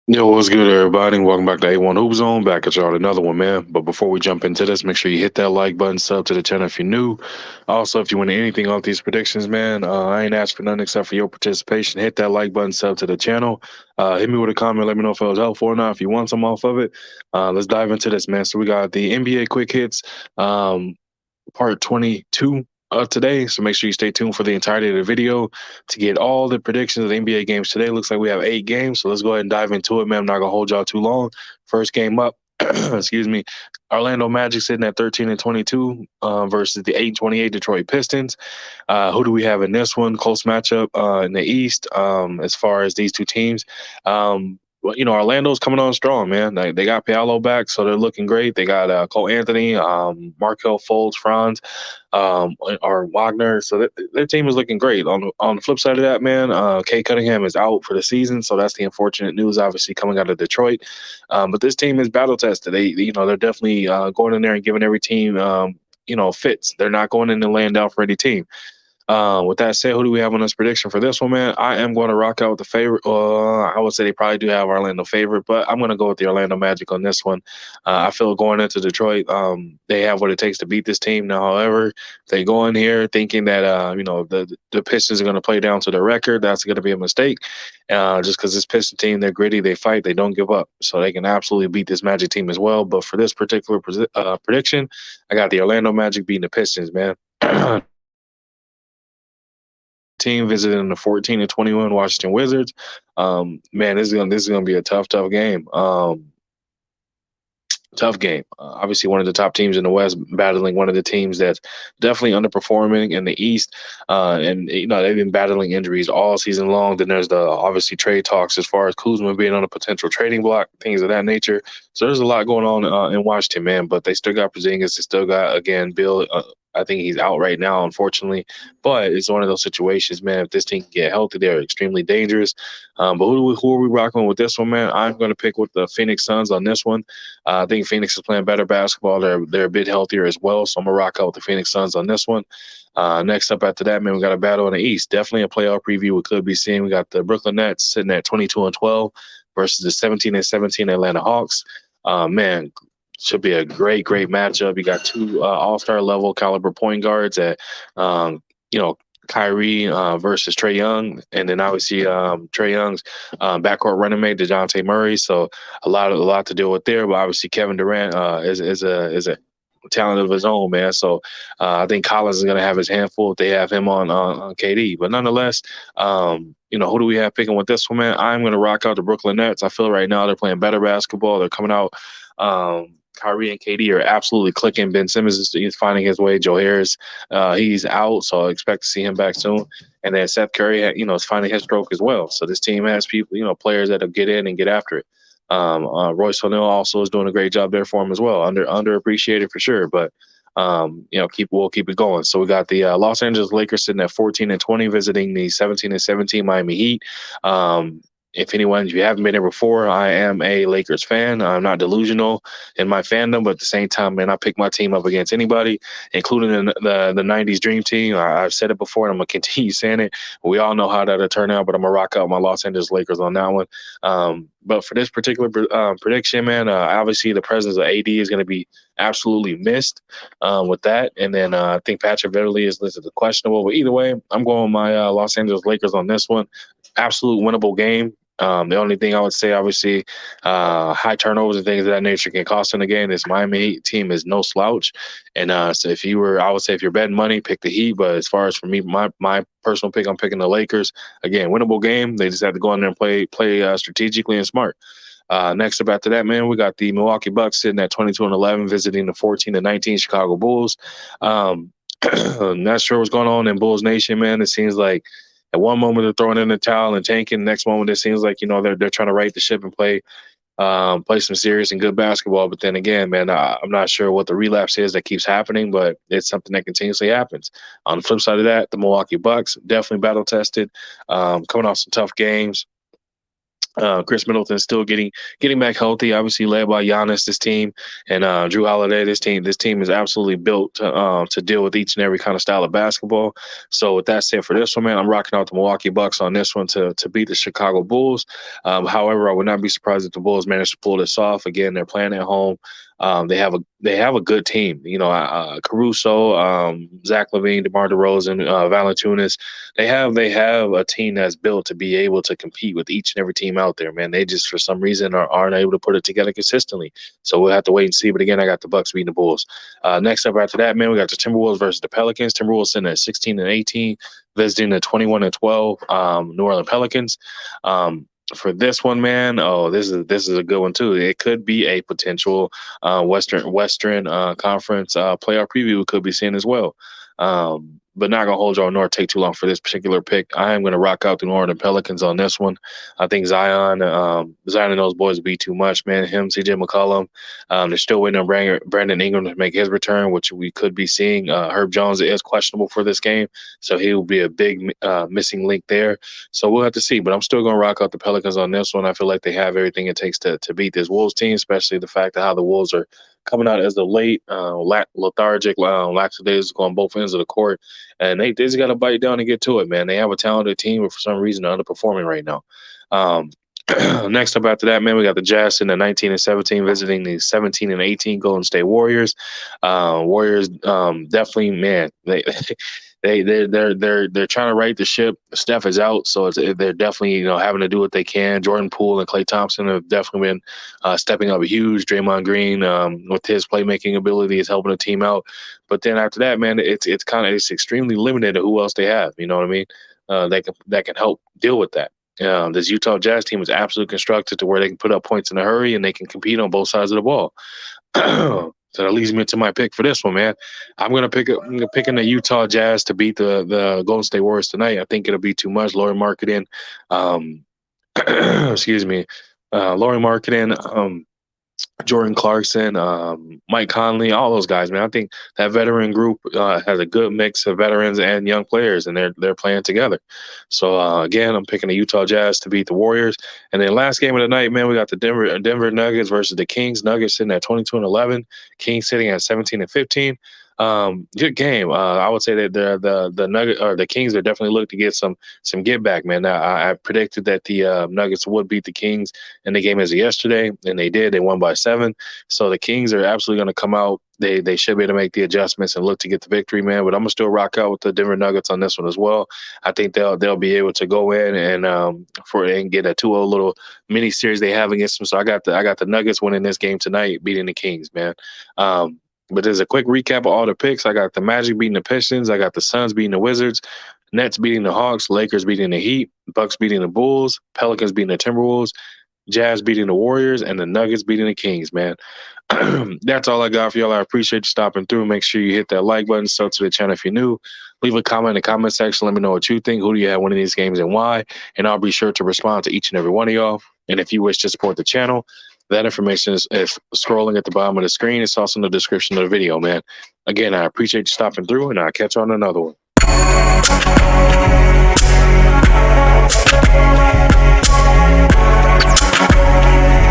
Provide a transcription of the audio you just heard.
Yo, what's good, everybody? Welcome back to A1 Hoop Zone. Back at y'all with another one, man. But before we jump into this, make sure you hit that like button, sub to the channel if you're new. Also, if you want anything off these predictions, man, I ain't asked for nothing except for your participation. Hit that like button, sub to the channel. Hit me with a comment. Let me know if it was helpful or not. If you want some off of it, let's dive into this, man. So we got the NBA quick hits. Part 22 of today. So make sure you stay tuned for the entirety of the video to get all the predictions of the NBA games today. Looks like we have 8 games. So let's go ahead and dive into it, man. I'm not going to hold y'all too long. First game up, excuse me. Orlando Magic sitting at 13-22 versus the 8-28 Detroit Pistons. Who do we have in this one? Close matchup in the East as far as these two teams. Well, Orlando's coming on strong, man. They got Paolo back, so they're looking great. They got Cole Anthony, Markel Fultz, Franz, or Wagner. So their team is looking great. On the flip side of that, man, Kate Cunningham is out for the season, so that's the unfortunate news, obviously coming out of Detroit. But this team is battle tested. They're definitely going in there and giving every team, fits. They're not going in and laying down for any team. With that said, who do we have on this prediction for this one, man? I am going to rock out with the favorite. I would say they probably do have Orlando favorite, but I'm going to go with the Orlando Magic on this one. I feel going into Detroit, they have what it takes to beat this team. Now, however, if they go in here thinking that the Pistons are going to play down to their record, that's going to be a mistake. Just because this Piston team, they're gritty, they fight, they don't give up, so they can absolutely beat this Magic team as well. But for this particular prediction, I got the Orlando Magic beating the Pistons, man. Team visiting the 14-21 Washington Wizards. Man, this is gonna be a tough game. Tough game. Obviously, one of the top teams in the West battling one of the teams that's definitely underperforming in the East. And they've been battling injuries all season long. Then there's the obviously trade talks as far as Kuzma being on a potential trading block, things of that nature. So there's a lot going on in Washington, man. But they still got Porzingis. They still got again Bill. I think he's out right now, unfortunately. But it's one of those situations, man. If this team can get healthy, they're extremely dangerous. But who are we rocking with this one, man? I'm going to pick with the Phoenix Suns on this one. I think Phoenix is playing better basketball. They're a bit healthier as well, so I'm gonna rock out with the Phoenix Suns on this one. Next up after that, man, we got a battle in the East. Definitely a playoff preview we could be seeing. We got the Brooklyn Nets sitting at 22-12 versus the 17-17 Atlanta Hawks. Man, should be a great matchup. You got two all-star level caliber point guards at you know Kyrie versus Trey Young, and then obviously Trey Young's backcourt running mate DeJounte Murray. So a lot to deal with there. But obviously Kevin Durant is a talent of his own, man. So I think Collins is going to have his handful if they have him on KD. But nonetheless, who do we have picking with this one, man? I'm going to rock out the Brooklyn Nets. I feel right now they're playing better basketball. They're coming out. Kyrie and KD are absolutely clicking. Ben Simmons is finding his way. Joe Harris, he's out, so I expect to see him back soon. And then Seth Curry, is finding his stroke as well. So this team has people, players that'll get in and get after it. Royce O'Neal also is doing a great job there for him as well. Underappreciated for sure, but we'll keep it going. So we got the Los Angeles Lakers sitting at 14-20, visiting the 17-17 Miami Heat. If you haven't been there before, I am a Lakers fan. I'm not delusional in my fandom, but at the same time, man, I pick my team up against anybody, including the '90s Dream Team. I've said it before, and I'm gonna continue saying it. We all know how that'll turn out, but I'm gonna rock out my Los Angeles Lakers on that one. But for this particular prediction, man, obviously the presence of AD is gonna be absolutely missed with that, and then I think Patrick Beverley is listed as questionable. But either way, I'm going with my Los Angeles Lakers on this one. Absolute winnable game. The only thing I would say, obviously, high turnovers and things of that nature can cost in the game. This Miami Heat team is no slouch, and so I would say if you're betting money, pick the Heat. But as far as for me, my personal pick, I'm picking the Lakers. Again, winnable game. They just have to go in there and play strategically and smart. Next up after that, man, we got the Milwaukee Bucks sitting at 22-11, visiting the 14-19 Chicago Bulls. Not sure what's going on in Bulls Nation, man. It seems like at one moment they're throwing in the towel and tanking. Next moment it seems like they're trying to right the ship and play some serious and good basketball. But then again, man, I'm not sure what the relapse is that keeps happening, but it's something that continuously happens. On the flip side of that, the Milwaukee Bucks definitely battle tested, coming off some tough games. Chris Middleton still getting back healthy, obviously led by Giannis, this team, and Drew Holiday. This team is absolutely built to deal with each and every kind of style of basketball. So with that said, for this one, man, I'm rocking out the Milwaukee Bucks on this one to beat the Chicago Bulls. However, I would not be surprised if the Bulls manage to pull this off. Again, they're playing at home. They have a good team. Caruso, Zach LaVine, DeMar DeRozan, Valanciunas. They have a team that's built to be able to compete with each and every team out there, man. They just for some reason aren't able to put it together consistently. So we'll have to wait and see. But again, I got the Bucks beating the Bulls. Next up after that, man, we got the Timberwolves versus the Pelicans. Timberwolves sitting at 16-18, visiting the 21-12 New Orleans Pelicans. For this one, man, this is a good one too. It could be a potential Western Conference playoff preview we could be seeing as well. But not gonna hold y'all nor take too long for this particular pick. I am gonna rock out the New Orleans Pelicans on this one. I think Zion and those boys will be too much, man. Him, CJ McCollum. They're still waiting on Brandon Ingram to make his return, which we could be seeing. Herb Jones is questionable for this game, so he will be a big missing link there. So we'll have to see. But I'm still gonna rock out the Pelicans on this one. I feel like they have everything it takes to beat this Wolves team, especially the fact of how the Wolves are coming out as the late, lethargic, lackadaisical on both ends of the court. And they just got to bite down and get to it, man. They have a talented team, but for some reason they're underperforming right now. Um, Next up after that, man, we got the Jazz in the 19-17 visiting the 17-18 Golden State Warriors. Warriors definitely, man, they're trying to right the ship. Steph is out, so they're definitely having to do what they can. Jordan Poole and Klay Thompson have definitely been stepping up huge. Draymond Green with his playmaking ability is helping the team out. But then after that, man, it's extremely limited to who else they have. You know what I mean? That can help deal with that. This Utah Jazz team is absolutely constructed to where they can put up points in a hurry and they can compete on both sides of the ball. So that leads me to my pick for this one, man. I'm gonna picking the Utah Jazz to beat the Golden State Warriors tonight. I think it'll be too much. Laurie Marketing, excuse me, Laurie Marketing, Jordan Clarkson, Mike Conley, all those guys, man. I think that veteran group has a good mix of veterans and young players, and they're playing together. So again, I'm picking the Utah Jazz to beat the Warriors. And then last game of the night, man, we got the Denver Nuggets versus the Kings. Nuggets sitting at 22-11, Kings sitting at 17-15. Good game. I would say that the Nugget or the Kings are definitely looking to get some get back, man. Now, I predicted that the Nuggets would beat the Kings in the game as of yesterday, and they did. They won by 7. So the Kings are absolutely going to come out. They should be able to make the adjustments and look to get the victory, man. But I'm gonna still rock out with the Denver Nuggets on this one as well. I think they'll be able to go in and get a 2-0 little mini series they have against them. So I got the Nuggets winning this game tonight, beating the Kings, man. But there's a quick recap of all the picks. I got the Magic beating the Pistons. I got the Suns beating the Wizards. Nets beating the Hawks. Lakers beating the Heat. Bucks beating the Bulls. Pelicans beating the Timberwolves. Jazz beating the Warriors. And the Nuggets beating the Kings, man. That's all I got for y'all. I appreciate you stopping through. Make sure you hit that like button. Sub to the channel if you're new. Leave a comment in the comment section. Let me know what you think. Who do you have winning these games and why? And I'll be sure to respond to each and every one of y'all. And if you wish to support the channel, that information is scrolling at the bottom of the screen. It's also in the description of the video, man. Again, I appreciate you stopping through, and I'll catch you on another one.